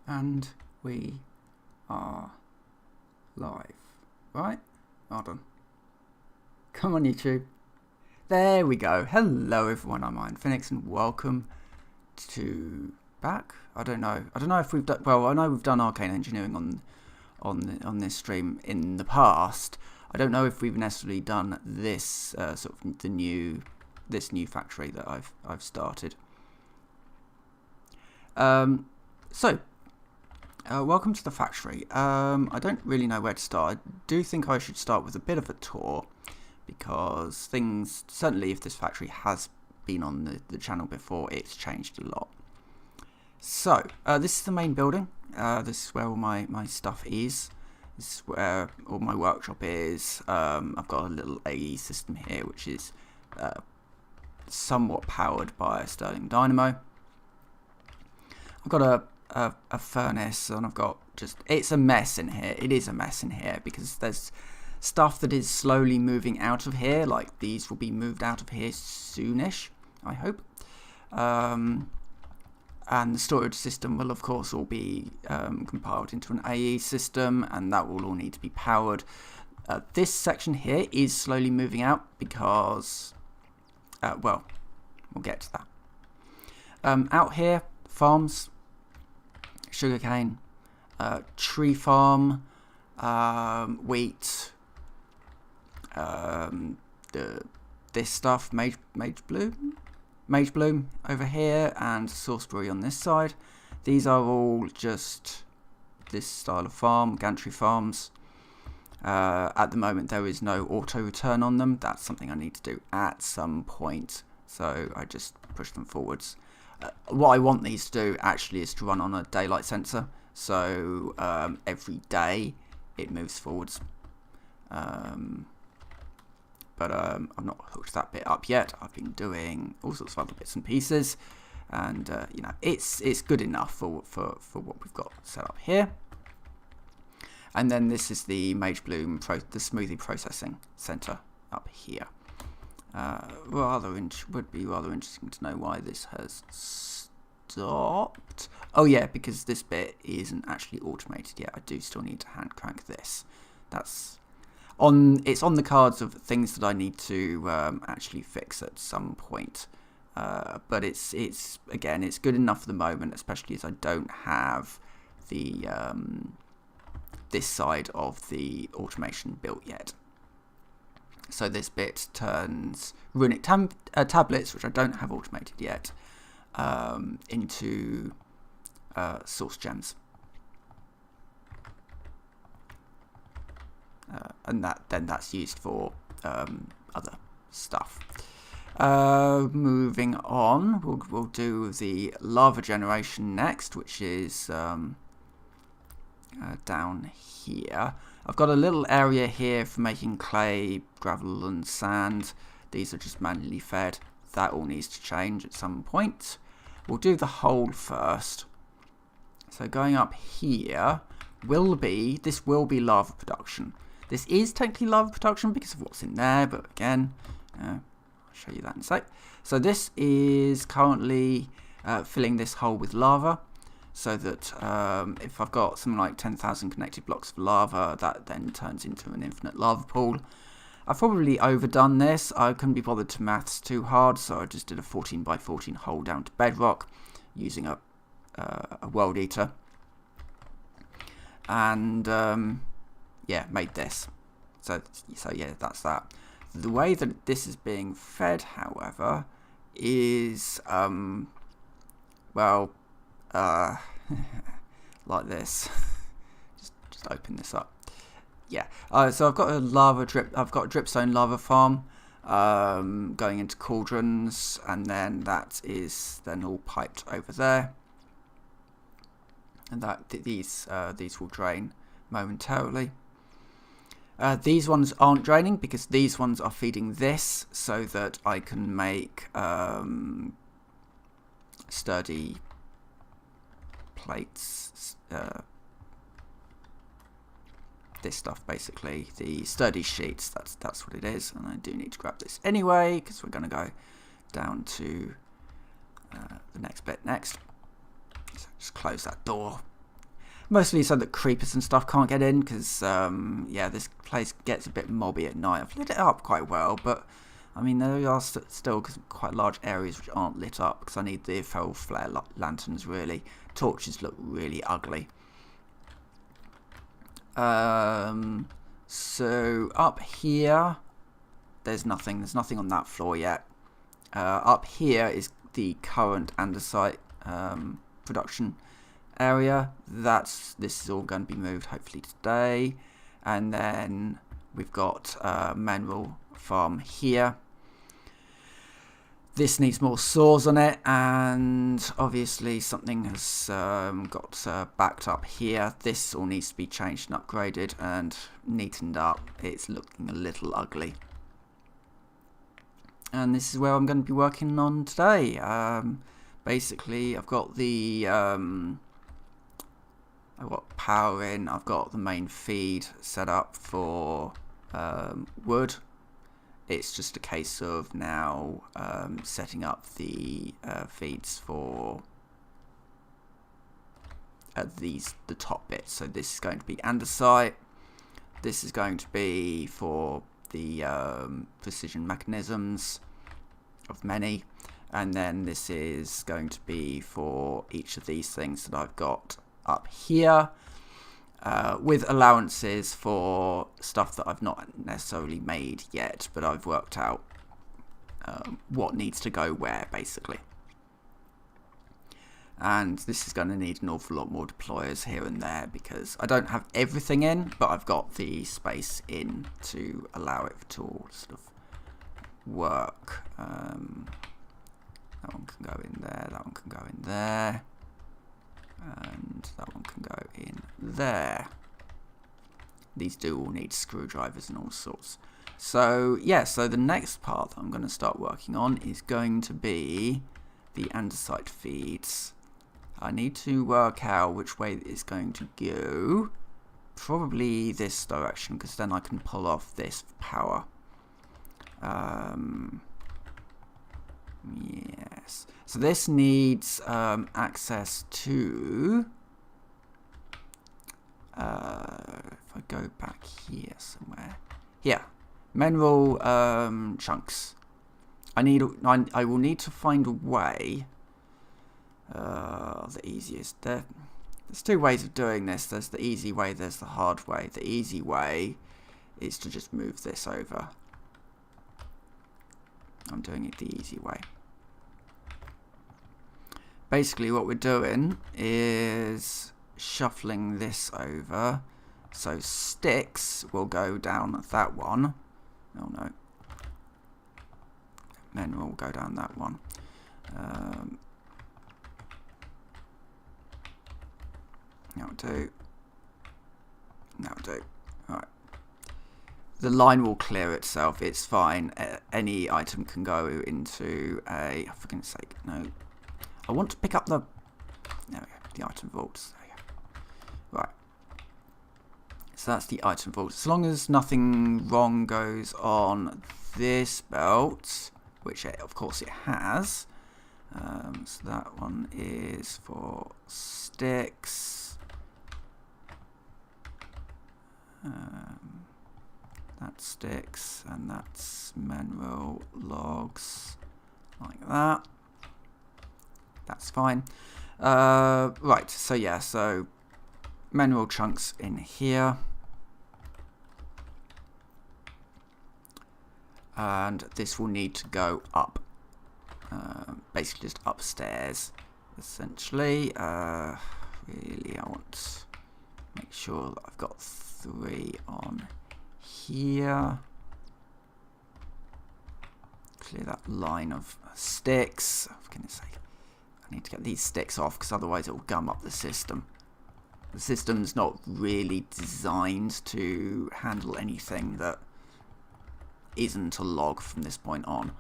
And we are live. Right? Hold on. Come on, YouTube. There we go. Hello, everyone. I'm Iron Phoenix, and welcome to back. I don't know if we've done. Well, I know we've done Arcane Engineering on this stream in the past. I don't know if we've necessarily done this sort of this new factory that I've started. Welcome to the factory. I don't really know where to start. I do think I should start with a bit of a tour, because things, certainly if this factory has been on the channel before, it's changed a lot. So, this is the main building. This is where all my stuff is. This is where all my workshop is. I've got a little AE system here, which is somewhat powered by a Stirling dynamo. I've got a furnace, and I've got it's a mess in here. It is a mess in here because there's stuff that is slowly moving out of here. Like, these will be moved out of here soonish, I hope. And the storage system will of course all be compiled into an AE system, and that will all need to be powered. This section here is slowly moving out because well, we'll get to that. Out here, farms, sugarcane, tree farm, wheat, this stuff, mage bloom over here, and sauceberry on this side. These are all just this style of farm, gantry farms. At the moment there is no auto return on them. That's something I need to do at some point, so I just push them forwards. What I want these to do actually is to run on a daylight sensor, so every day it moves forwards. But I've not hooked that bit up yet. I've been doing all sorts of other bits and pieces, and you know, it's good enough for what we've got set up here. And then this is the Mage Bloom, the smoothie processing center up here. Would be rather interesting to know why this has stopped. Oh yeah, because this bit isn't actually automated yet. I do still need to hand crank this. It's on the cards of things that I need to actually fix at some point. But it's again, it's good enough for the moment, especially as I don't have the this side of the automation built yet. So this bit turns runic tablets, which I don't have automated yet, into source gems, and that's used for other stuff. Moving on, we'll do the lava generation next, which is down here. I've got a little area here for making clay, gravel and sand. These are just manually fed. That all needs to change at some point. We'll do the hole first. So going up here this will be lava production. This is technically lava production because of what's in there, but again, I'll show you that in a sec. So this is currently filling this hole with lava, so that if I've got something like 10,000 connected blocks of lava, that then turns into an infinite lava pool. I've probably overdone this. I couldn't be bothered to maths too hard, so I just did a 14 by 14 hole down to bedrock using a world eater, and yeah, made this. So yeah, that's that. The way that this is being fed, however, is well, like this. just open this up. Yeah. So I've got a dripstone lava farm going into cauldrons, and then that is then all piped over there, and these will drain momentarily. These ones aren't draining because these ones are feeding this, so that I can make sturdy plates. This stuff, basically, the sturdy sheets. That's what it is, and I do need to grab this anyway because we're going to go down to the next bit next. So just close that door. Mostly so that creepers and stuff can't get in, because yeah, this place gets a bit mobby at night. I've lit it up quite well, but I mean there are still quite large areas which aren't lit up, because I need the feral flare lanterns really. Torches look really ugly. So up here, there's nothing on that floor yet. Up here is the current andesite production area. This is all going to be moved hopefully today. And then we've got mineral farm here. This needs more saws on it, and obviously something has got backed up here. This all needs to be changed and upgraded and neatened up. It's looking a little ugly. And this is where I'm going to be working on today. Basically, I've got the I've got power in. I've got the main feed set up for wood. It's just a case of now setting up the feeds for the top bits. So this is going to be andesite. This is going to be for the precision mechanisms of many, and then this is going to be for each of these things that I've got up here. With allowances for stuff that I've not necessarily made yet, but I've worked out what needs to go where, basically. And this is going to need an awful lot more deployers here and there, because I don't have everything in, but I've got the space in to allow it to all sort of work. That one can go in there, that one can go in there. And that one can go in there. These do all need screwdrivers and all sorts. So yeah, so the next part that I'm going to start working on is going to be the andesite feeds. I need to work out which way it's going to go. Probably this direction, because then I can pull off this power. Yes. So this needs access to. If I go back here somewhere, here, mineral chunks. I will need to find a way. The easiest. There's two ways of doing this. There's the easy way. There's the hard way. The easy way is to just move this over. I'm doing it the easy way. Basically what we're doing is shuffling this over, so sticks will go down that one. Oh no, mineral will go down that one. That'll do. That'll do. Alright. The line will clear itself, it's fine. Any item can go into a, for goodness sake, no. I want to pick up the, there we go, the item vaults. There we go. Right. So that's the item vault. As long as nothing wrong goes on this belt, which of course it has. So that one is for sticks. That's sticks, and that's mineral logs, like that. That's fine. Right, so yeah, so mineral chunks in here. And this will need to go up. Basically just upstairs, essentially. Really, I want to make sure that I've got 3 on here. Clear that line of sticks. For goodness sake. I need to get these sticks off, because otherwise it will gum up the system. The system's not really designed to handle anything that isn't a log from this point on.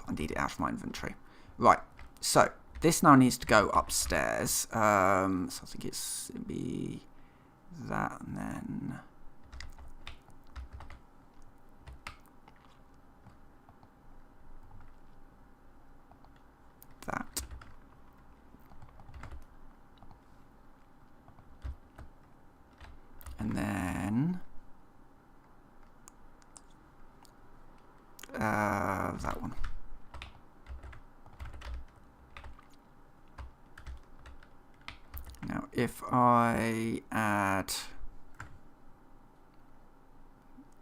I need it out of my inventory. Right, so this now needs to go upstairs. So I think it'd be that, and then that. that one. Now, if I add...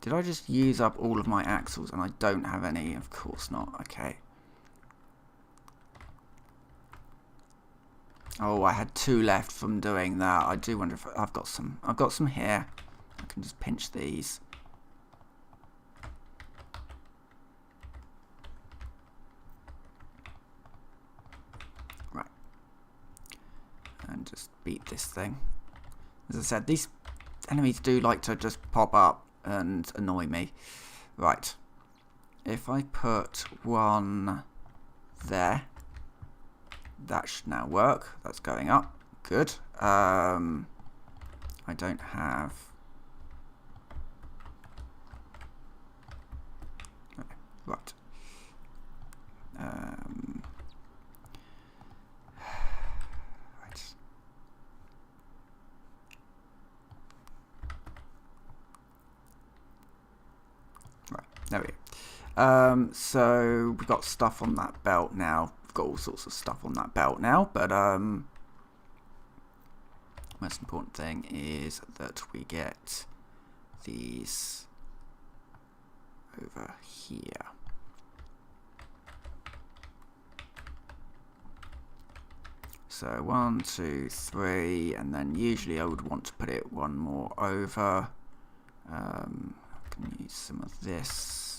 Did I just use up all of my axles and I don't have any? Of course not. Okay. Oh, I had 2 left from doing that. I do wonder if I've got some. I've got some here. I can just pinch these. Right. And just beat this thing. As I said, these enemies do like to just pop up and annoy me. Right. If I put one there, that should now work. That's going up. Good. I don't have... Right. Right. Right. There we go. So we've got stuff on that belt now. Got all sorts of stuff on that belt now, but most important thing is that we get these over here. So 1, 2, 3, and then usually I would want to put it one more over. I can use some of this.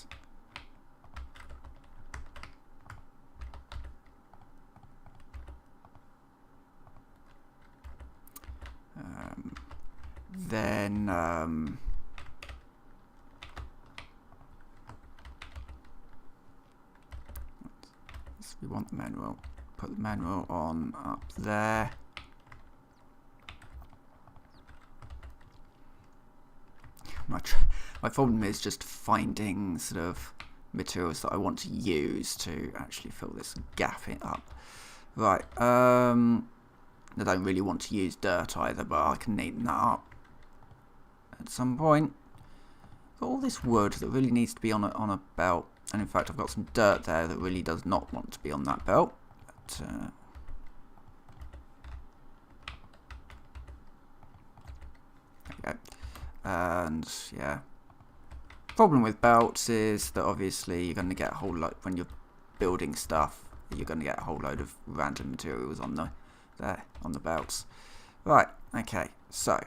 Then so we want the manual. Put the manual on up there. My problem is just finding sort of materials that I want to use to actually fill this gap up. Right. I don't really want to use dirt either, but I can neaten that up at some point. Got all this wood that really needs to be on a belt, and in fact I've got some dirt there that really does not want to be on that belt. But, there we go. And yeah, problem with belts is that obviously you're going to get a whole lot when you're building stuff. You're going to get a whole load of random materials on the belts. Right, okay, so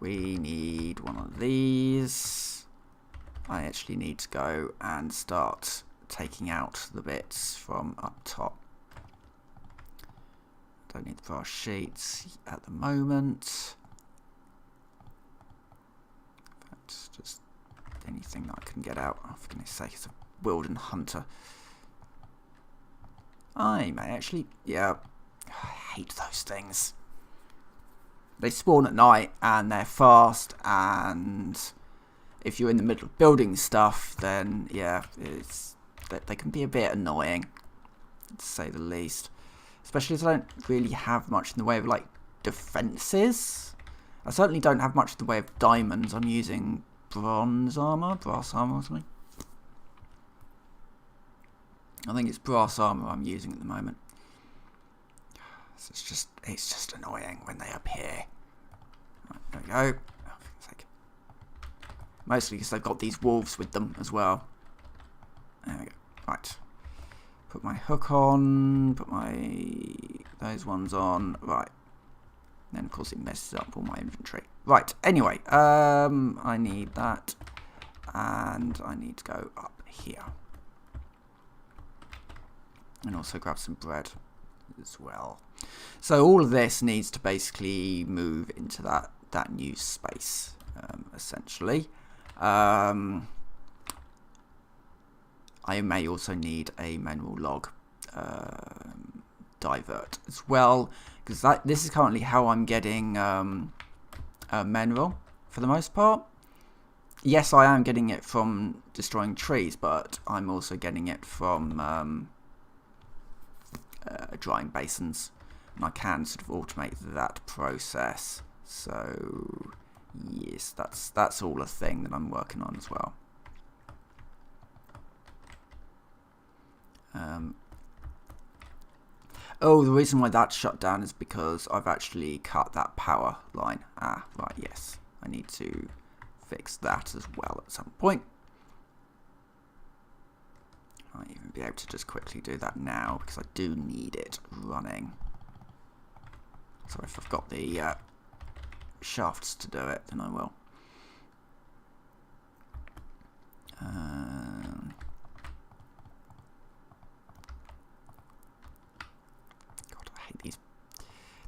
we need one of these. I actually need to go and start taking out the bits from up top. Don't need the brass sheets at the moment. That's just anything that I can get out. Oh, for goodness sake, it's a Wilden Hunter. I may actually, yeah, I hate those things. They spawn at night and they're fast, and if you're in the middle of building stuff, then yeah, they can be a bit annoying, to say the least. Especially as I don't really have much in the way of like defences. I certainly don't have much in the way of diamonds. I'm using brass armour or something. I think it's brass armour I'm using at the moment. So it's just annoying when they appear. Right, there we go. Oh, for goodness sake. Mostly because they've got these wolves with them as well. There we go. Right. Put my hook on. Put those ones on. Right. Then of course it messes up all my inventory. Right. Anyway, I need that, and I need to go up here. And also grab some bread as well. So all of this needs to basically move into that new space, essentially. I may also need a manual log divert as well, because this is currently how I'm getting mineral for the most part. Yes, I am getting it from destroying trees, but I'm also getting it from drying basins, and I can sort of automate that process. So Yes, that's all a thing that I'm working on as well. Oh, the reason why that's shut down is because I've actually cut that power line. Ah, right, yes. I need to fix that as well at some point. I might even be able to just quickly do that now because I do need it running. So if I've got the shafts to do it, then I will. God, I hate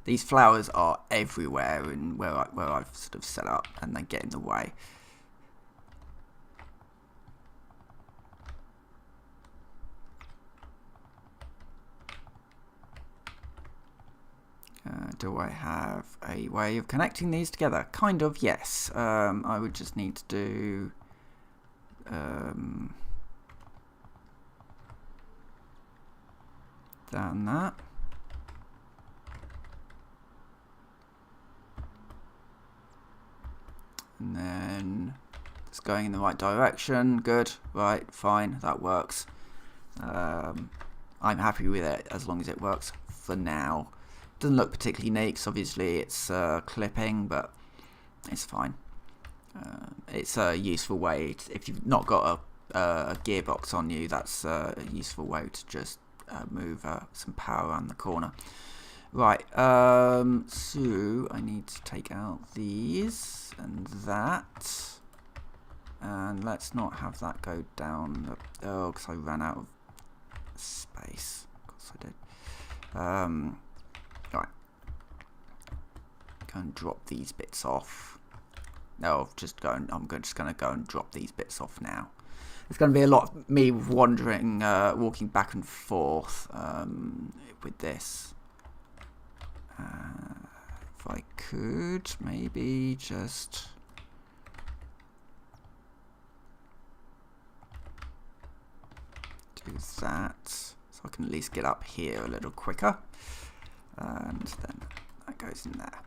these flowers are everywhere and where I've sort of set up, and they get in the way. Do I have a way of connecting these together? Kind of, yes. I would just need to do down that. And then it's going in the right direction. Good. Right, fine, that works. I'm happy with it as long as it works for now. Doesn't look particularly neat, because obviously it's clipping, but it's fine. It's a useful way if you've not got a gearbox on you. That's a useful way to just move some power around the corner. Right, so I need to take out these and that, and let's not have that go down. Oh, because I ran out of space. Of course I did. Right, go and drop these bits off. No, I'm just going to go and drop these bits off now. It's going to be a lot of me wandering, walking back and forth with this. If I could maybe just do that, so I can at least get up here a little quicker, and then that goes in there.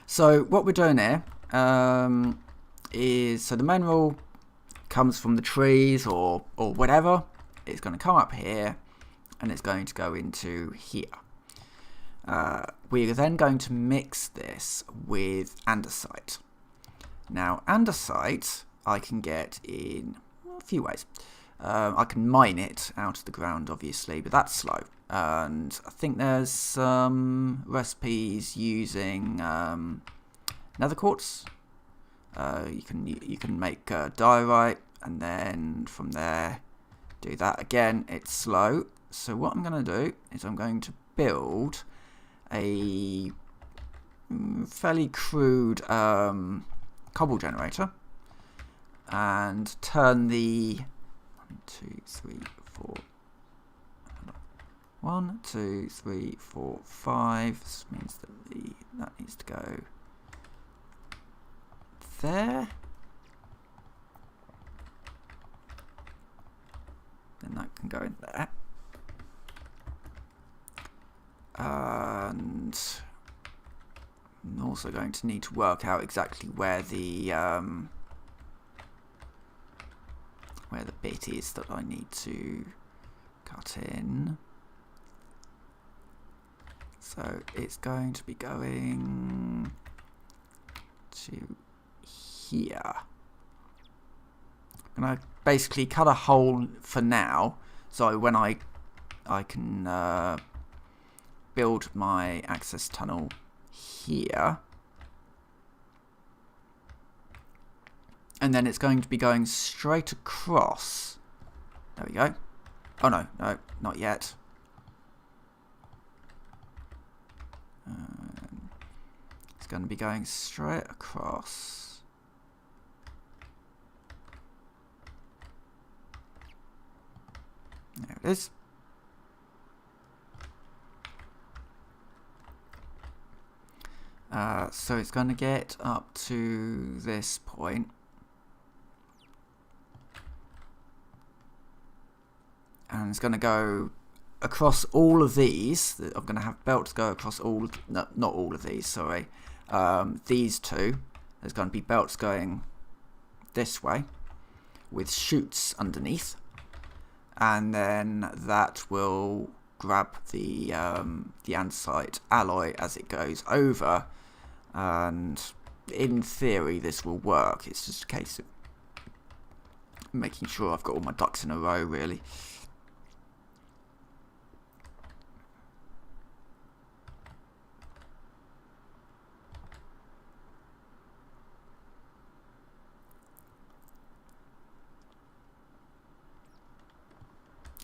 So what we're doing here is, so the mineral comes from the trees or whatever. It's going to come up here and it's going to go into here. We're then going to mix this with andesite. Now andesite I can get in a few ways. I can mine it out of the ground obviously, but that's slow. And I think there's some recipes using nether quartz. You can make diorite, and then from there do that again. It's slow. So what I'm going to do is I'm going to build a fairly crude cobble generator and turn the 1, 2, 3, 4, 5. This means that that needs to go there. Then that can go in there. And I'm also going to need to work out exactly where the bit is that I need to cut in. So it's going to be going to here. I'm going to basically cut a hole for now, so when I can build my access tunnel here, and then it's going to be going straight across. There we go. Oh no, not yet. It's going to be going straight across. There it is. So it's going to get up to this point. And it's going to go across all of these. I'm going to have belts go across all, no, not all of these, sorry. these two, there's going to be belts going this way with chutes underneath, and then that will grab the andesite alloy as it goes over, and in theory this will work. It's just a case of making sure I've got all my ducks in a row, really.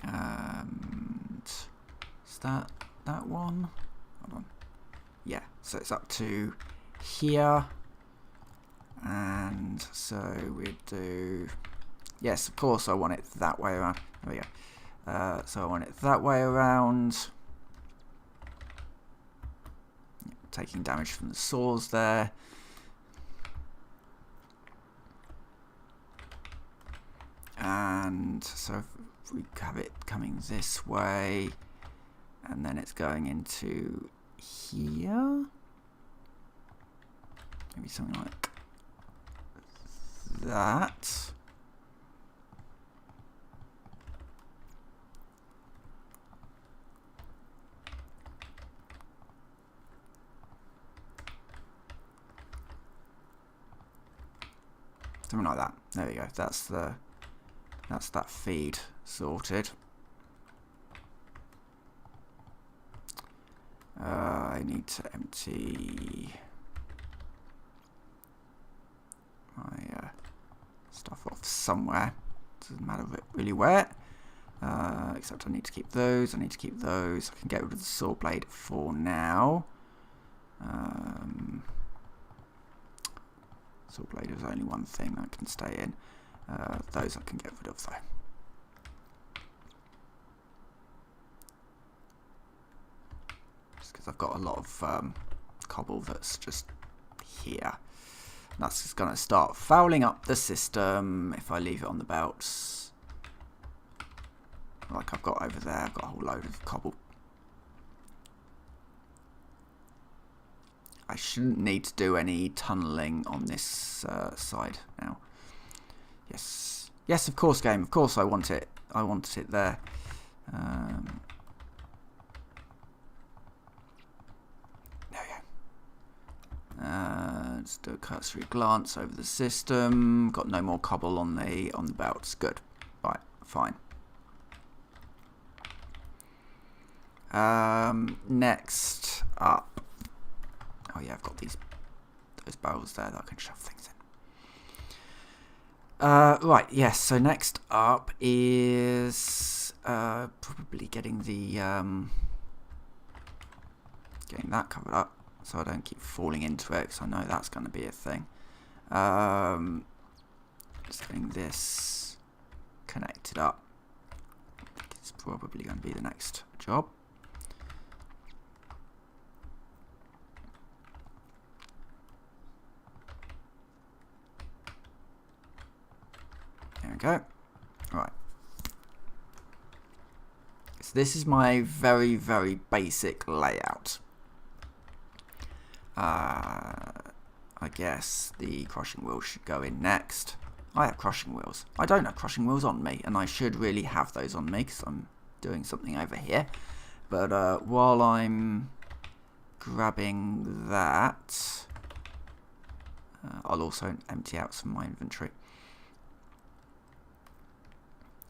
And is that one? Hold on. Yeah, so it's up to here, and so we do. Yes, of course I want it that way around. There we go. So I want it that way around. Taking damage from the saws there. And so if we have it coming this way, and then it's going into here. Maybe something like that. Something like that. There we go. That's that feed sorted. I need to empty my stuff off somewhere. Doesn't matter really where. Except I need to keep those. I need to keep those. I can get rid of the saw blade for now. Saw blade is only one thing that can stay in. Those I can get rid of though. Just because I've got a lot of cobble that's just here. That's just going to start fouling up the system if I leave it on the belts. Like I've got over there, I've got a whole load of cobble. I shouldn't need to do any tunnelling on this side now. Yes. Yes, of course, game. Of course I want it. I want it there. There we go. Let's do a cursory glance over the system. Got no more cobble on the belts. Good. Right, fine. Next up. Oh yeah, I've got those barrels there that I can shove things in. Right, yes, so next up is probably getting that covered up so I don't keep falling into it, because I know that's going to be a thing. Just getting this connected up. I think it's probably going to be the next job. There we go. Right. So this is my very, very basic layout. I guess the crushing wheels should go in next. I have crushing wheels. I don't have crushing wheels on me, and I should really have those on me because I'm doing something over here. But while I'm grabbing that, I'll also empty out some of my inventory.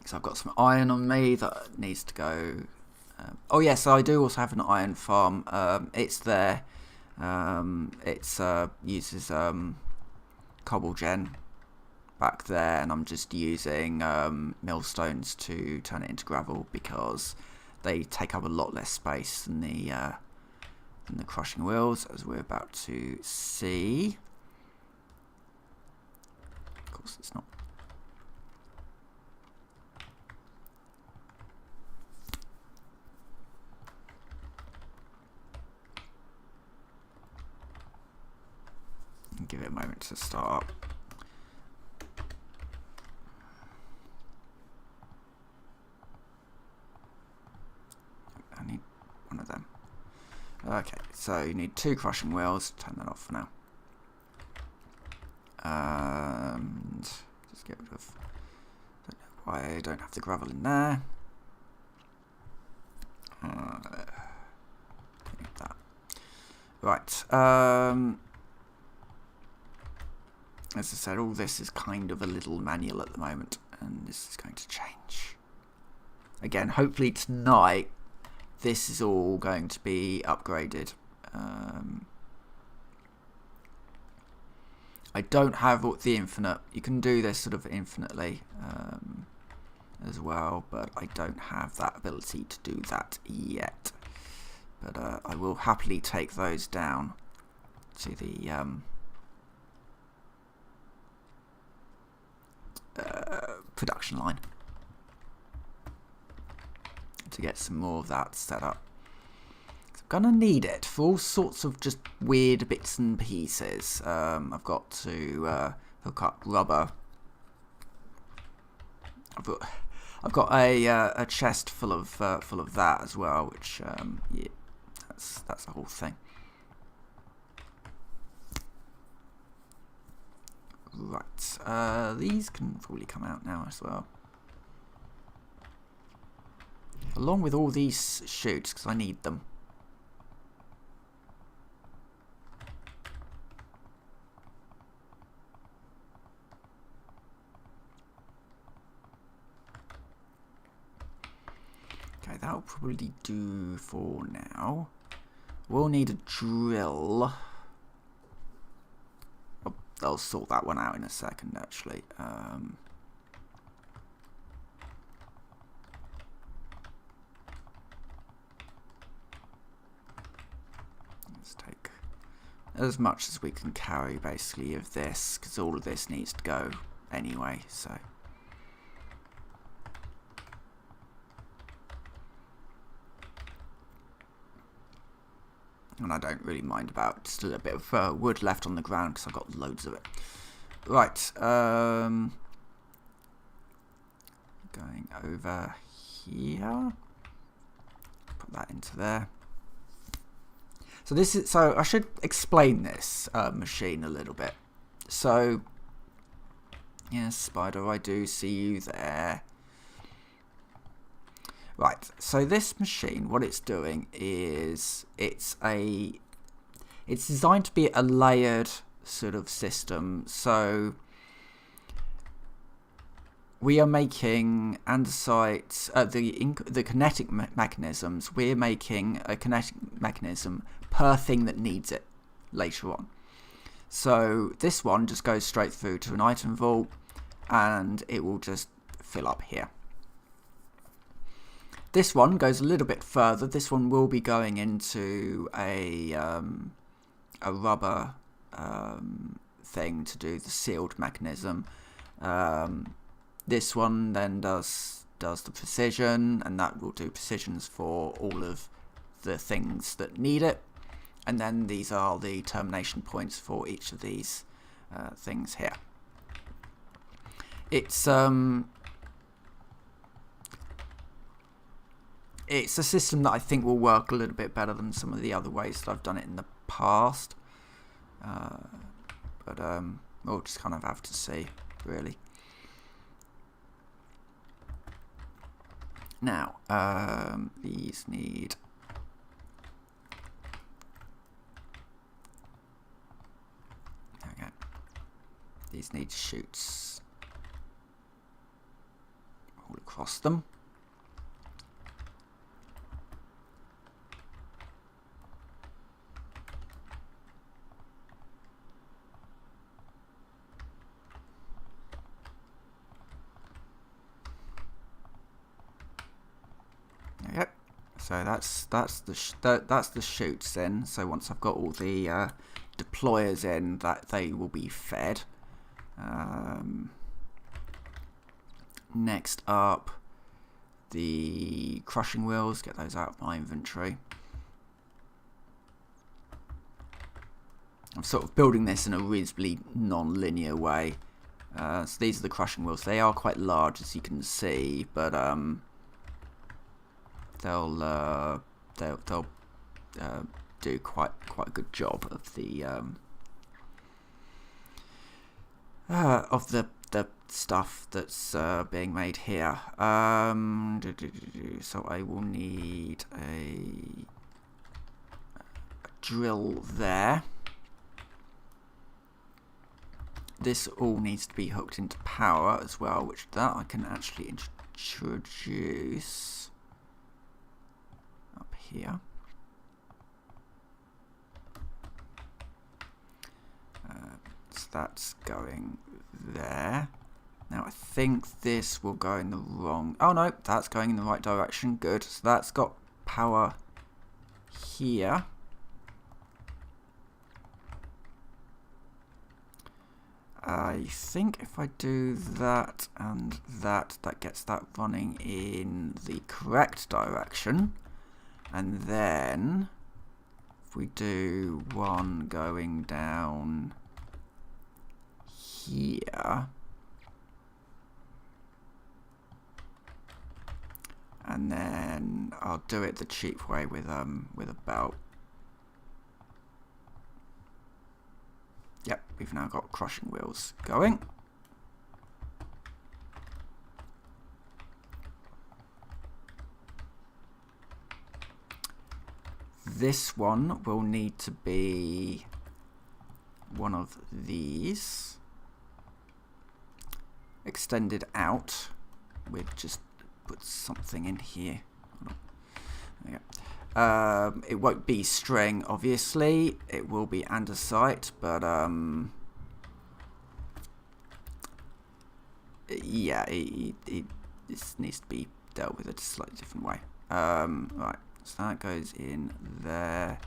So I've got some iron on me that needs to go. Oh yes, so I do also have an iron farm. It's there. It uses cobble gen back there, and I'm just using millstones to turn it into gravel because they take up a lot less space than the crushing wheels, as we're about to see. Of course, it's not. Give it a moment to start up. I need one of them. Okay, so you need 2 crushing wheels. Turn that off for now. And just get rid of. Don't know why I don't have the gravel in there. Don't need that. Right. As I said, all this is kind of a little manual at the moment, and this is going to change. Again, hopefully tonight, this is all going to be upgraded. I don't have the infinite. You can do this sort of infinitely as well, but I don't have that ability to do that yet. But I will happily take those down to the production line to get some more of that set up. I'm gonna need it for all sorts of just weird bits and pieces. I've got to hook up rubber. I've got a chest full of that as well, which yeah, that's the whole thing. Right, these can probably come out now as well, along with all these chutes because I need them. Okay, that'll probably do for now. We'll need a drill. I'll sort that one out in a second, actually. Let's take as much as we can carry, basically, of this, because all of this needs to go anyway, so... And I don't really mind about just a little bit of wood left on the ground because I've got loads of it. Right, going over here. Put that into there. So this is, so I should explain this machine a little bit. So, yes, Spider, I do see you there. Right, so this machine, what it's doing is it's designed to be a layered sort of system. So we are making andesite, the kinetic mechanisms. We're making a kinetic mechanism per thing that needs it later on. So this one just goes straight through to an item vault, and it will just fill up here. This one goes a little bit further. This one will be going into a rubber thing to do the sealed mechanism. This one then does the precision, and that will do precisions for all of the things that need it. And then these are the termination points for each of these things here. It's a system that I think will work a little bit better than some of the other ways that I've done it in the past. But we'll just kind of have to see, really. Now, these need... Okay. These need chutes all across them. Yep. So that's the chutes in. So once I've got all the deployers in, that they will be fed. Next up, the crushing wheels. Get those out of my inventory. I'm sort of building this in a reasonably non-linear way. So these are the crushing wheels. They are quite large, as you can see, but they'll do quite a good job of the stuff that's being made here. So I will need a drill there. This all needs to be hooked into power as well, which that I can actually introduce up here. So that's going there. Now I think this will go in the wrong... Oh no, that's going in the right direction. Good. So that's got power here. I think if I do that and that gets that running in the correct direction. And then if we do one going down here, and then I'll do it the cheap way with a belt. Yep, we've now got crushing wheels going. This one will need to be one of these extended out. We'll just put something in here. There we go. It won't be string, obviously. It will be andesite, but yeah, this needs to be dealt with a slightly different way. Right, so that goes in there,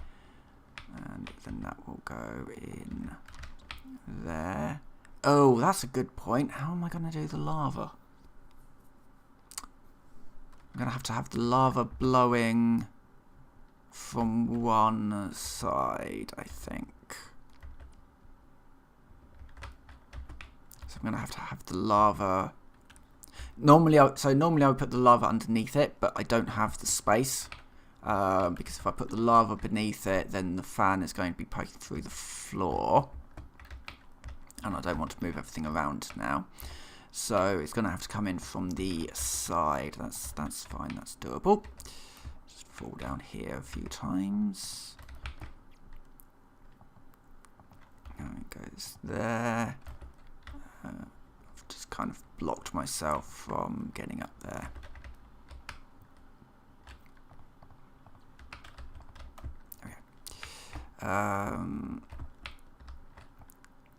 and then that will go in there. Oh, that's a good point. How am I going to do the lava? I'm going to have the lava blowing from one side, I think. So I'm going to have the lava. Normally I would put the lava underneath it, but I don't have the space. Because if I put the lava beneath it, then the fan is going to be poking through the floor. And I don't want to move everything around now. So it's going to have to come in from the side. That's fine, that's doable. Just fall down here a few times. And it goes there. I've just kind of blocked myself from getting up there.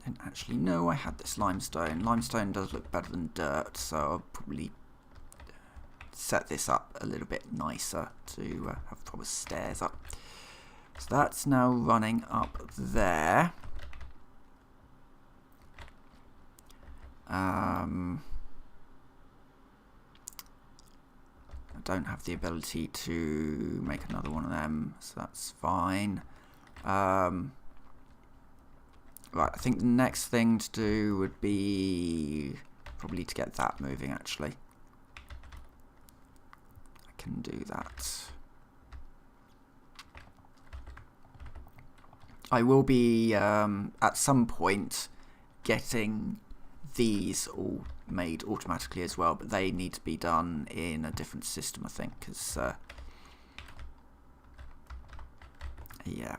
Didn't actually know I had this limestone. Limestone does look better than dirt, so I'll probably set this up a little bit nicer to have proper stairs up. So that's now running up there. I don't have the ability to make another one of them, so that's fine. Right, I think the next thing to do would be probably to get that moving, actually. I can do that. I will be, at some point, getting these all made automatically as well, but they need to be done in a different system, I think, because, yeah.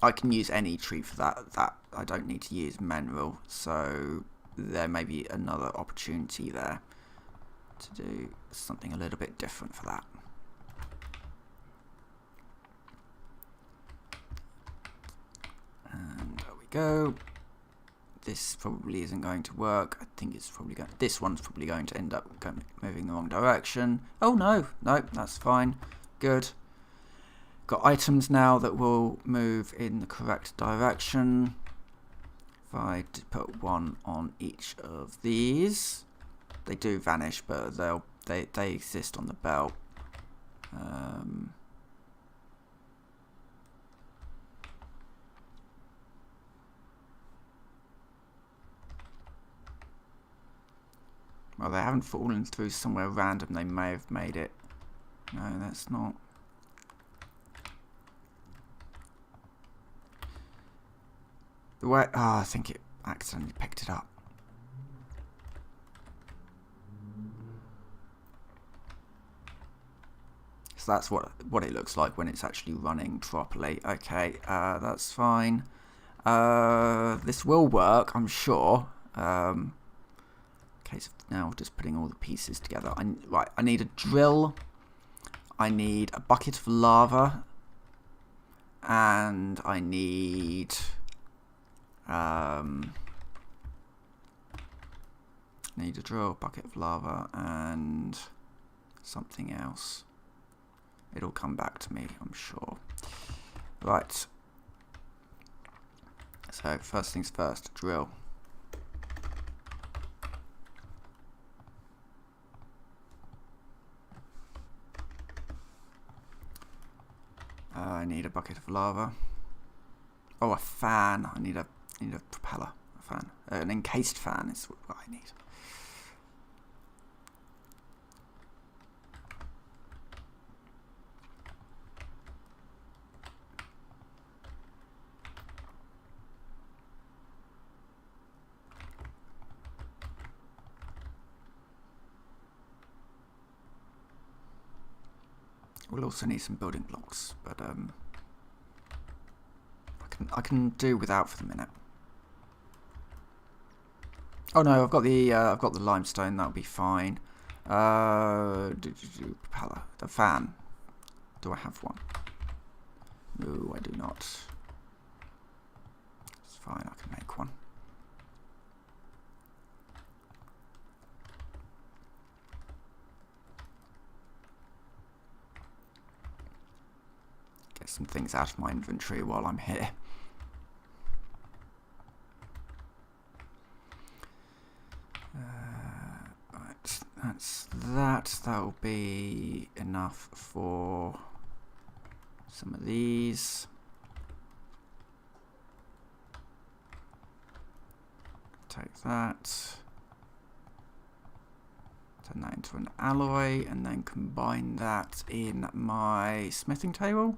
I can use any tree for that I don't need to use mineral, so there may be another opportunity there to do something a little bit different for that. And there we go. This probably isn't going to work. I think it's probably going. This one's probably going to end up moving the wrong direction. Oh no, that's fine. Good. Got items now that will move in the correct direction. If I put one on each of these, they do vanish, but they exist on the belt. Well, they haven't fallen through somewhere random. They may have made it No, that's not. The way, I think it accidentally picked it up. So that's what it looks like when it's actually running properly. Okay, that's fine. This will work, I'm sure. Case of now just putting all the pieces together. Right, I need a drill. I need a bucket of lava. And I need a drill, bucket of lava, and something else. It'll come back to me, I'm sure. Right. So first things first, drill. I need a bucket of lava. Oh, a fan. I need a propeller. A fan. An encased fan is what I need. We'll also need some building blocks, but I can do without for the minute. Oh no, I've got the limestone. That'll be fine. Propeller, the fan. Do I have one? No, I do not. It's fine. I can make one. Get some things out of my inventory while I'm here. Right, that's that. That'll be enough for some of these. Take that. Turn that into an alloy and then combine that in my smithing table.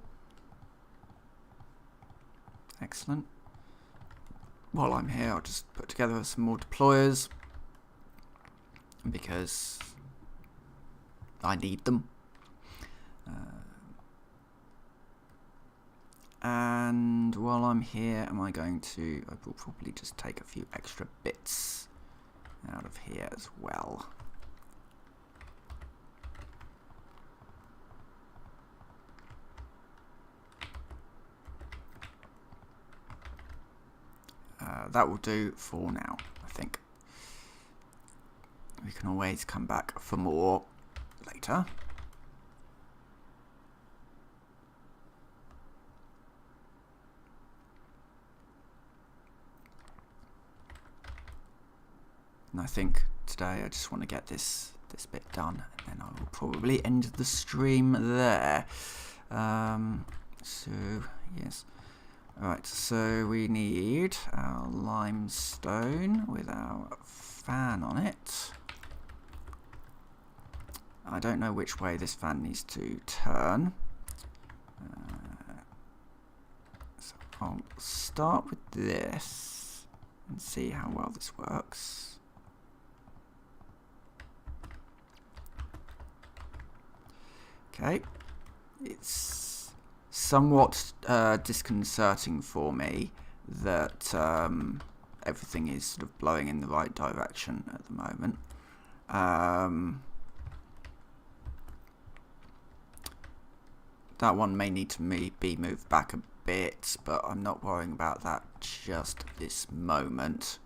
Excellent. While I'm here, I'll just put together some more deployers because I need them. And while I'm here, I will probably just take a few extra bits out of here as well. That will do for now, I think. We can always come back for more later. And I think today I just want to get this bit done, and then I will probably end the stream there. So yes. Alright, so we need our limestone with our fan on it. I don't know which way this fan needs to turn. So I'll start with this and see how well this works. Okay, it's somewhat disconcerting for me that everything is sort of blowing in the right direction at the moment. That one may need to be moved back a bit, but I'm not worrying about that just this moment.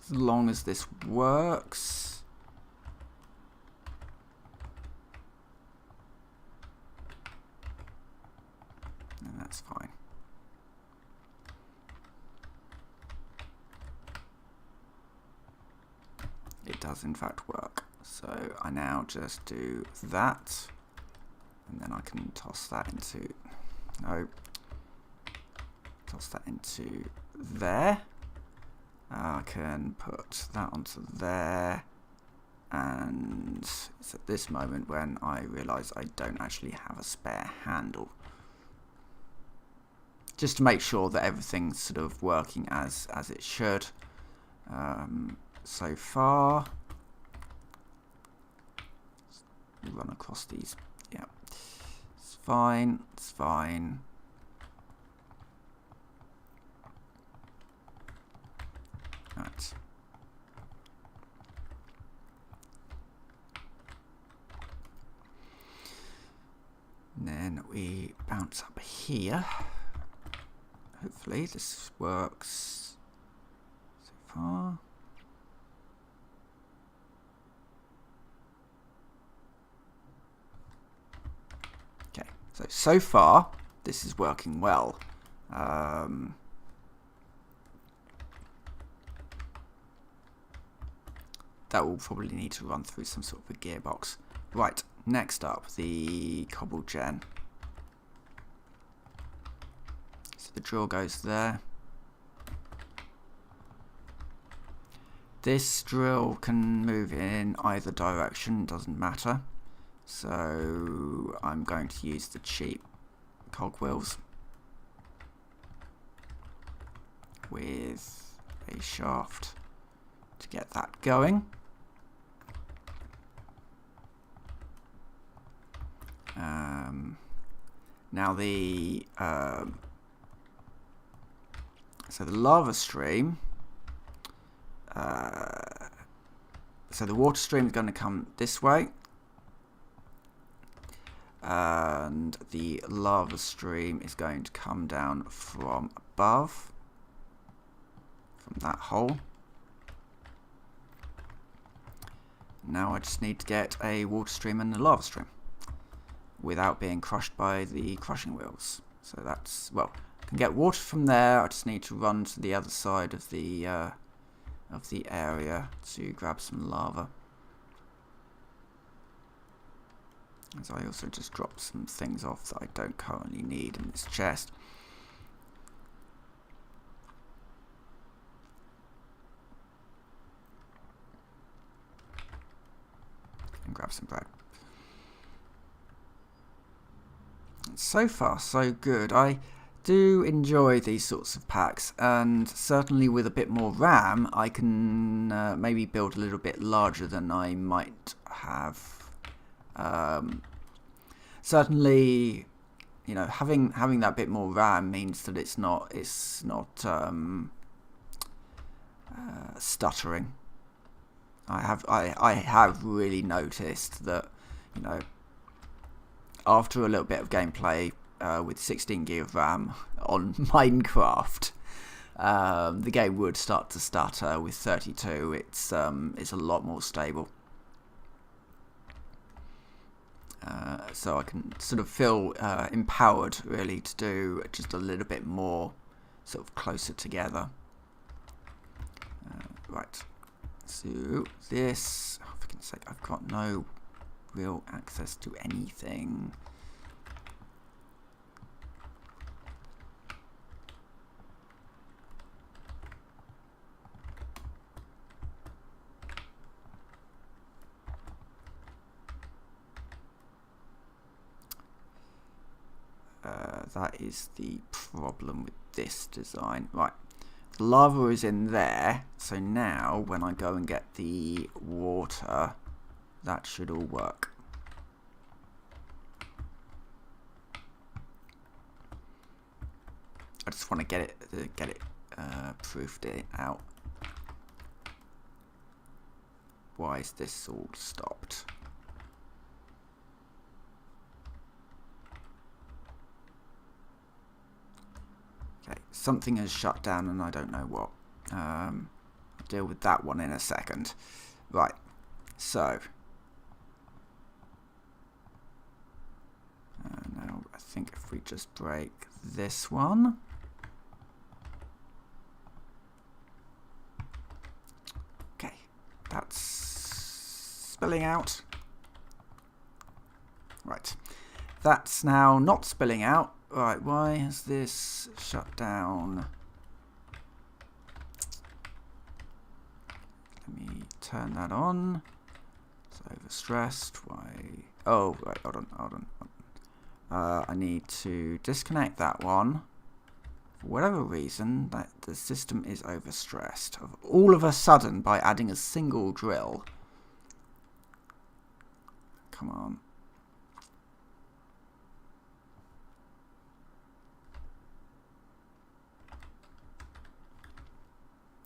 As long as this works. And that's fine. It does in fact work. So I now just do that. And then I can toss that into... No. Toss that into there. I can put that onto there. And it's at this moment when I realise I don't actually have a spare handle. Just to make sure that everything's sort of working as it should. So far, run across these. Yeah, it's fine. It's fine. Right. And then we bounce up here. Hopefully this works so far. Okay, so far this is working well. That will probably need to run through some sort of a gearbox. Right, next up, the cobble gen. So the drill goes there. This drill can move in either direction, doesn't matter. So I'm going to use the cheap cogwheels with a shaft to get that going. Now the so the lava stream, so the water stream is going to come this way, and the lava stream is going to come down from above, from that hole. Now I just need to get a water stream and a lava stream without being crushed by the crushing wheels. So that's, well, I can get water from there. I just need to run to the other side of the area to grab some lava. As I also just dropped some things off that I don't currently need in this chest. And grab some bread. So far, so good. I do enjoy these sorts of packs, and certainly with a bit more RAM, I can maybe build a little bit larger than I might have. Certainly, you know, having that bit more RAM means that it's not stuttering. I have really noticed that, you know, after a little bit of gameplay with 16 gig of RAM on Minecraft, the game would start to stutter. With 32, it's a lot more stable. So I can sort of feel empowered, really, to do just a little bit more, sort of closer together. Right. So this, oh, for goodness sake, I've got no real access to anything. That is the problem with this design. Right, the lava is in there, so now when I go and get the water, that should all work. I just want to get it proofed it out. Why is this all stopped? Okay, something has shut down and I don't know what. I'll deal with that one in a second. Right, so now I think if we just break this one, okay, that's spilling out. Right, that's now not spilling out. Right, why has this shut down? let me turn that on. It's overstressed. Why? Oh, right, hold on. I need to disconnect that one. For whatever reason, that the system is overstressed. All of a sudden, by adding a single drill. Come on.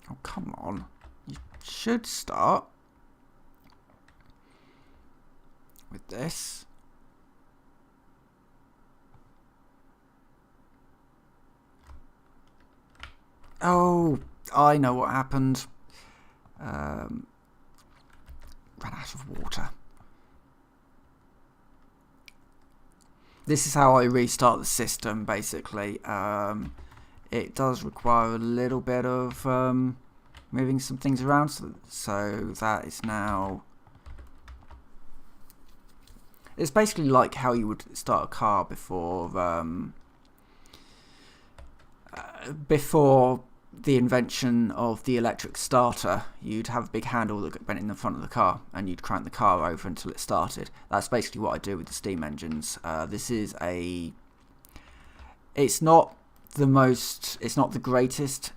Oh, come on. You should start with this. Oh, I know what happened. Ran out of water. This is how I restart the system, basically. It does require a little bit of moving some things around, so that is now... It's basically like how you would start a car before the invention of the electric starter. You'd have a big handle that went in the front of the car, and you'd crank the car over until it started. That's basically what I do with the steam engines. This is a... It's not the greatest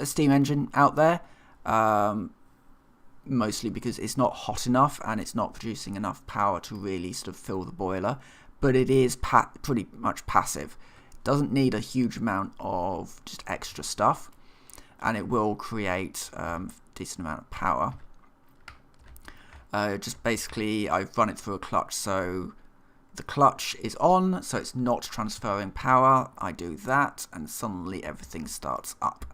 steam engine out there, mostly because it's not hot enough and it's not producing enough power to really sort of fill the boiler, but it is pretty much passive. It doesn't need a huge amount of just extra stuff, and it will create a decent amount of power. Just basically, I've run it through a clutch, so the clutch is on, so it's not transferring power. I do that, and suddenly everything starts up.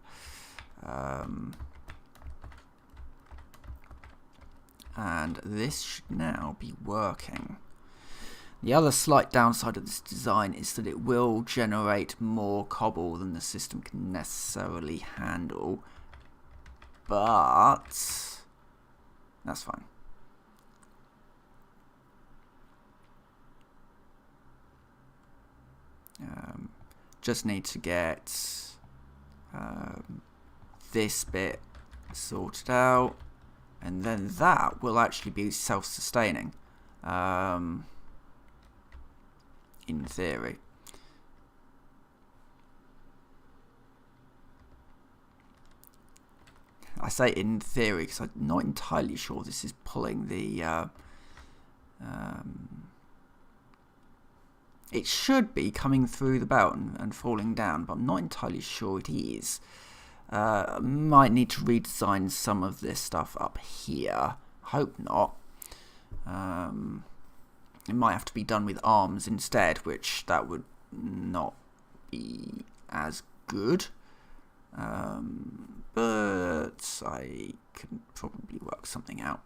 And this should now be working. The other slight downside of this design is that it will generate more cobble than the system can necessarily handle, but that's fine. Just need to get this bit sorted out, and then that will actually be self-sustaining, in theory. I say in theory because I'm not entirely sure this is pulling the... it should be coming through the belt and falling down, but I'm not entirely sure it is. Might need to redesign some of this stuff up here. Hope not. It might have to be done with arms instead, which that would not be as good. But I can probably work something out.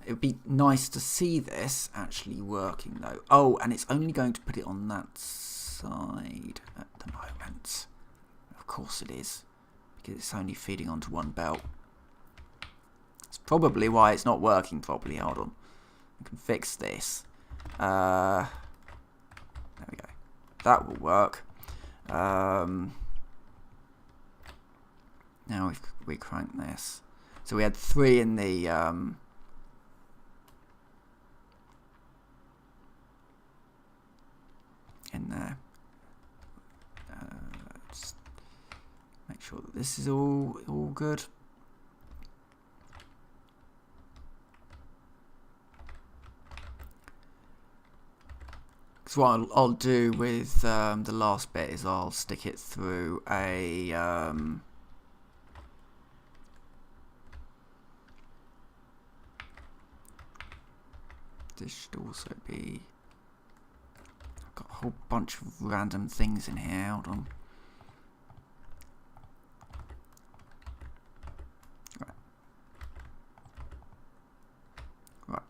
It would be nice to see this actually working though. Oh, and it's only going to put it on that side at the moment. Of course it is, because it's only feeding onto one belt. That's probably why it's not working properly. Hold on. I can fix this. There we go. That will work. Now we crank this. So we had 3 in the... in there. Just make sure that this is all good. Because what I'll do with the last bit is I'll stick it through a this should also be... Got a whole bunch of random things in here. Hold on. Right.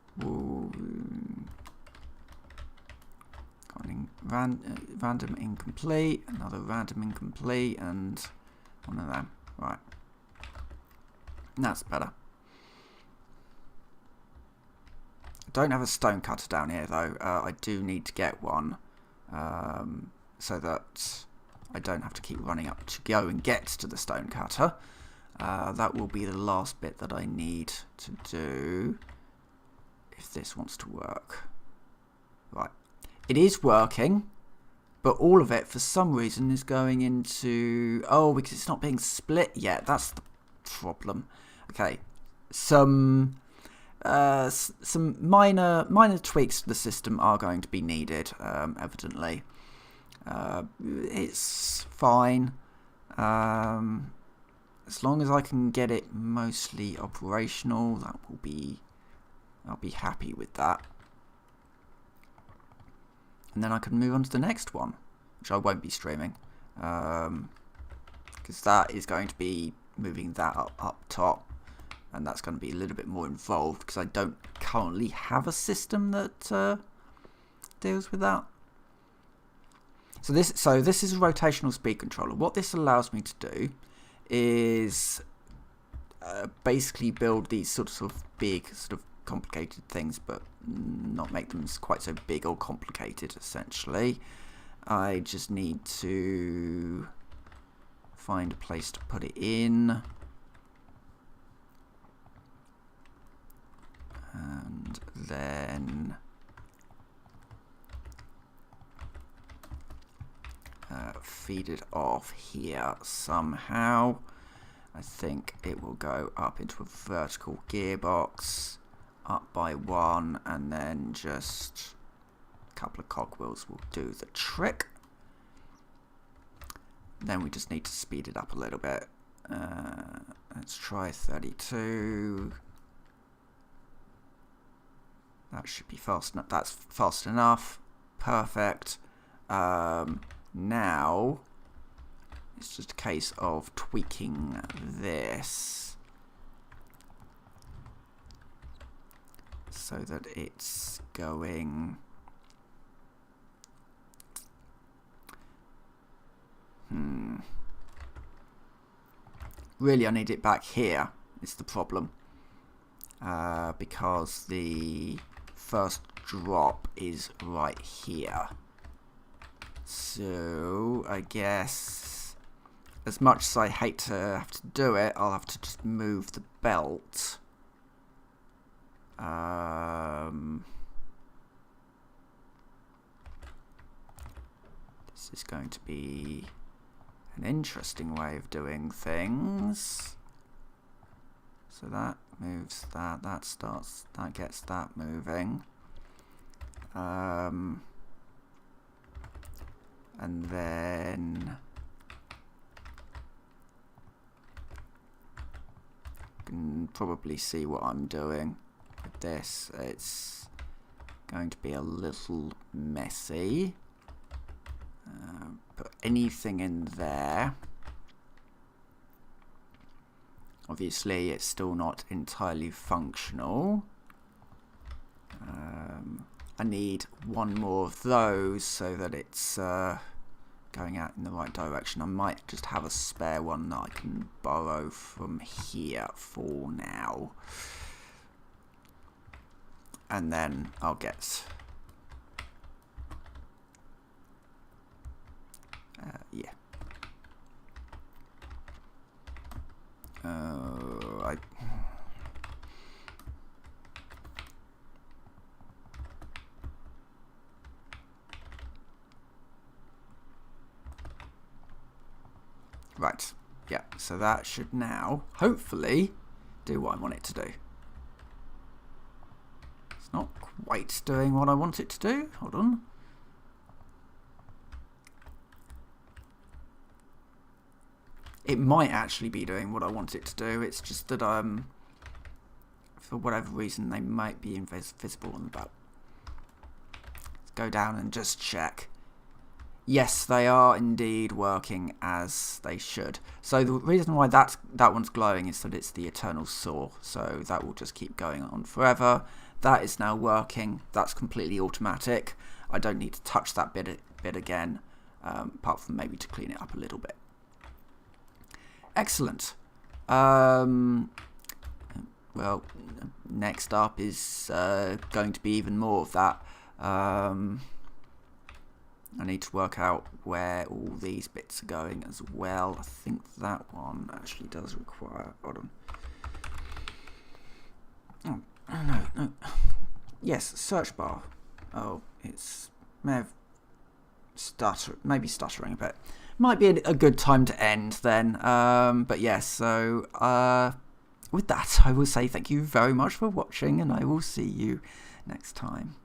Random incomplete. Another random incomplete, and one of them. Right. That's better. I don't have a stone cutter down here though. I do need to get one. So that I don't have to keep running up to go and get to the stone cutter. That will be the last bit that I need to do if this wants to work. Right. It is working, but all of it, for some reason, is going into... Oh, because it's not being split yet. That's the problem. Okay. Some minor tweaks to the system are going to be needed, evidently. It's fine. As long as I can get it mostly operational, that will be... I'll be happy with that. And then I can move on to the next one, which I won't be streaming. Because that is going to be moving that up top. And that's going to be a little bit more involved, because I don't currently have a system that deals with that. So this is a rotational speed controller. What this allows me to do is basically build these sort of big, sort of complicated things, but not make them quite so big or complicated, essentially. I just need to find a place to put it in. And then feed it off here somehow. I think it will go up into a vertical gearbox, up by one, and then just a couple of cogwheels will do the trick. Then we just need to speed it up a little bit. Let's try 32. That should be fast enough. That's fast enough. Perfect. Now it's just a case of tweaking this so that it's going really I need it back here is the problem, because the first drop is right here. So I guess, as much as I hate to have to do it, I'll have to just move the belt. This is going to be an interesting way of doing things. So that moves that, that gets that moving. And then you can probably see what I'm doing with this. It's going to be a little messy. Put anything in there. Obviously, it's still not entirely functional. I need one more of those so that it's going out in the right direction. I might just have a spare one that I can borrow from here for now. And then I'll get... yeah. Right, yeah, so that should now, hopefully, do what I want it to do. It's not quite doing what I want it to do. Hold on. It might actually be doing what I want it to do. It's just that, for whatever reason, they might be invisible on the belt. Let's go down and just check. Yes, they are indeed working as they should. So the reason why that one's glowing is that it's the eternal saw. So that will just keep going on forever. That is now working. That's completely automatic. I don't need to touch that bit again, apart from maybe to clean it up a little bit. Excellent. Well, next up is going to be even more of that. I need to work out where all these bits are going as well. I think that one actually does require... Hold on. Oh, no. Yes, search bar. Oh, it's... maybe stuttering a bit. Might be a good time to end then. But yes, so with that, I will say thank you very much for watching, and I will see you next time.